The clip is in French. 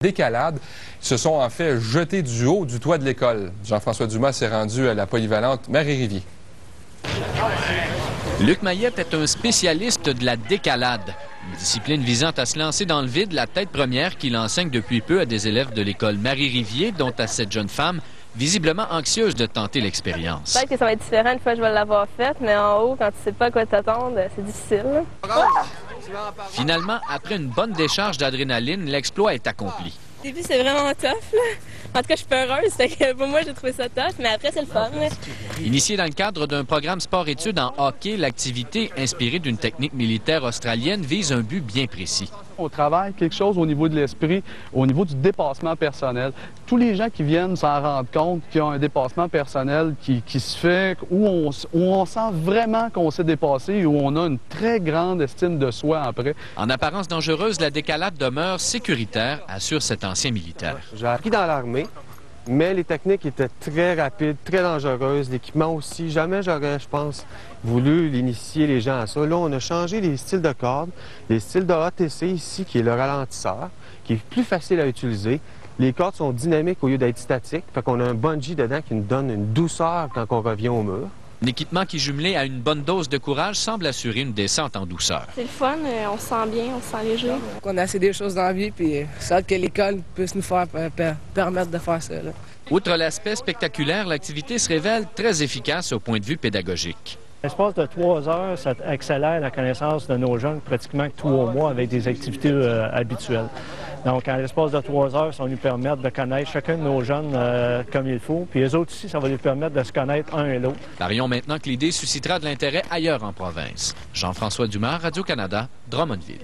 Décalade. Ils se sont en fait jetés du haut du toit de l'école. Jean-François Dumas s'est rendu à la polyvalente Marie-Rivier. Luc Mayette est un spécialiste de la décalade. Une discipline visant à se lancer dans le vide la tête première qu'il enseigne depuis peu à des élèves de l'école Marie-Rivier, dont à cette jeune femme, visiblement anxieuse de tenter l'expérience. Peut-être que ça va être différent une fois que je vais l'avoir faite, mais en haut, quand tu sais pas à quoi t'attendre, c'est difficile. Finalement, après une bonne décharge d'adrénaline, l'exploit est accompli. Au début, c'est vraiment tough, là. En tout cas, je suis peureuse, fait que pour moi, j'ai trouvé ça tough, mais après, c'est le fun. Là. Initiée dans le cadre d'un programme sport-études en hockey, l'activité, inspirée d'une technique militaire australienne, vise un but bien précis. On travaille quelque chose au niveau de l'esprit, au niveau du dépassement personnel. Tous les gens qui viennent s'en rendre compte qu'il y a un dépassement personnel qui se fait, où on sent vraiment qu'on s'est dépassé et où on a une très grande estime de soi après. En apparence dangereuse, la décalade demeure sécuritaire, assure cet ancien militaire. J'ai appris dans l'armée, mais les techniques étaient très rapides, très dangereuses. L'équipement aussi, jamais j'aurais, je pense, voulu l'initier les gens à ça. Là, on a changé les styles de cordes, les styles de ATC ici, qui est le ralentisseur, qui est plus facile à utiliser. Les cordes sont dynamiques au lieu d'être statiques, fait qu'on a un bungee dedans qui nous donne une douceur quand on revient au mur. Un équipement qui, jumelé à une bonne dose de courage, semble assurer une descente en douceur. C'est le fun, on se sent bien, on se sent léger. On a assez des choses dans la vie, puis c'est hâte que l'école puisse nous faire permettre de faire ça. Là. Outre l'aspect spectaculaire, l'activité se révèle très efficace au point de vue pédagogique. L'espace de 3 heures, ça accélère la connaissance de nos jeunes pratiquement 3 mois avec des activités habituelles. Donc, en l'espace de 3 heures, ça va nous permettre de connaître chacun de nos jeunes comme il faut. Puis les autres aussi, ça va nous permettre de se connaître un et l'autre. Parions maintenant que l'idée suscitera de l'intérêt ailleurs en province. Jean-François Dumas, Radio-Canada, Drummondville.